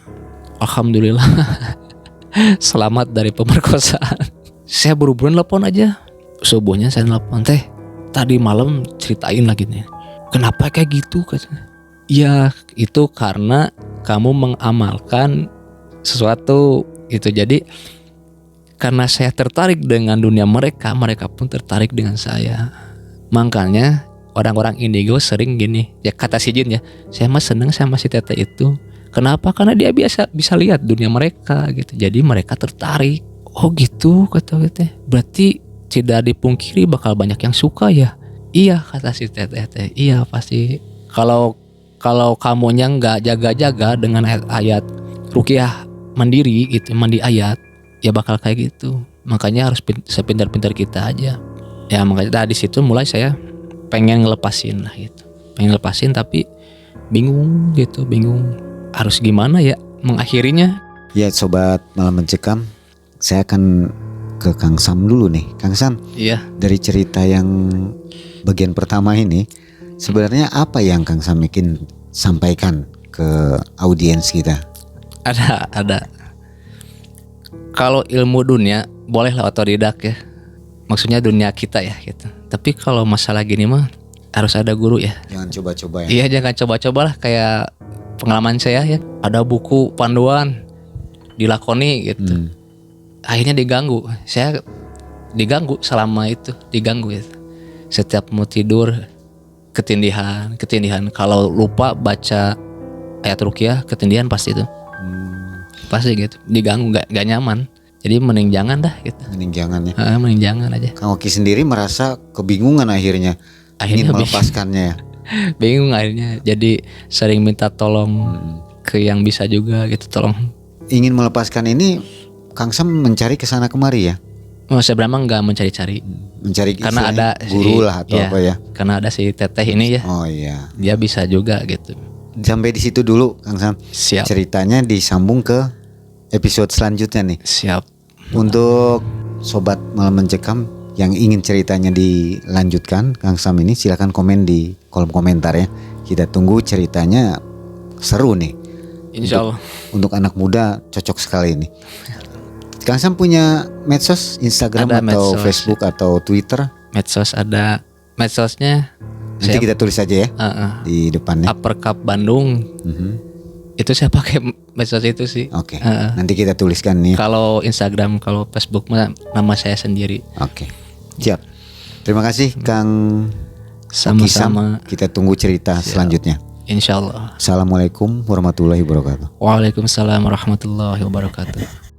Alhamdulillah selamat dari pemerkosaan. Saya buru-buru nelpon aja. Subuhnya saya nelpon, teh tadi malam ceritain lagi nih. Kenapa kayak gitu katanya? Ya itu karena kamu mengamalkan sesuatu itu. Jadi karena saya tertarik dengan dunia mereka, mereka pun tertarik dengan saya. Makanya orang-orang indigo sering gini, ya kata si Jin ya, saya mah seneng sama si teteh itu. Kenapa? Karena dia bisa lihat dunia mereka gitu. Jadi mereka tertarik. Oh gitu kata teteh. Berarti tidak dipungkiri bakal banyak yang suka ya. Iya kata si teteh. Iya pasti. Kalau kamunya nggak jaga-jaga dengan ayat ruqyah mandiri gitu, mandi ayat, ya bakal kayak gitu. Makanya harus sepintar-pintar kita aja. Ya makanya di situ mulai saya pengen ngelepasin lah gitu. Pengen lepasin tapi bingung gitu, bingung harus gimana ya mengakhirinya. Ya sobat malam mencekam, saya akan ke Kang Sam dulu nih. Kang Sam, iya. Dari cerita yang bagian pertama ini, sebenarnya apa yang Kang Sam ingin sampaikan ke audiens kita? Ada. Kalau ilmu dunia bolehlah otodidak ya. Maksudnya dunia kita ya gitu. Tapi kalau masalah gini mah harus ada guru ya. Jangan coba-coba ya. Iya, jangan coba-coba lah, kayak pengalaman saya ya. Ada buku panduan dilakoni gitu. Akhirnya diganggu. Saya diganggu selama itu, diganggu gitu. Setiap mau tidur ketindihan. Kalau lupa baca ayat ruqyah ketindihan pasti itu. Pasti gitu. Diganggu, gak nyaman. Jadi mending jangan dah gitu. Mending jangan ya. Mending jangan aja. Kang Oki sendiri merasa kebingungan akhirnya ingin melepaskannya ya. Bingung akhirnya. Jadi sering minta tolong ke yang bisa juga gitu, tolong. Ingin melepaskan ini Kang Sam mencari kesana kemari ya. Sebenarnya nggak mencari-cari. Mencari karena ada guru lah atau apa ya. Karena ada si teteh ini ya. Oh iya. Dia bisa juga gitu. Sampai di situ dulu Kang Sam. Siap. Ceritanya disambung ke episode selanjutnya nih. Siap. Untuk sobat malam mencekam yang ingin ceritanya dilanjutkan Kang Sam ini, silakan komen di kolom komentar ya. Kita tunggu ceritanya, seru nih. Insya Allah. Untuk anak muda cocok sekali ini. Kang Sam punya medsos, Instagram Ada atau medsos. Facebook atau Twitter? Medsos ada, medsosnya Nanti kita tulis aja ya di depannya. Upper Cup Bandung. Itu saya pakai medsos itu sih. Oke. Nanti kita tuliskan nih. Kalau Instagram, kalau Facebook nama saya sendiri. Oke. Siap. Terima kasih Kang Sama-sama. Okisam. Kita tunggu cerita selanjutnya. Insya Allah. Assalamualaikum warahmatullahi wabarakatuh. Waalaikumsalam warahmatullahi wabarakatuh.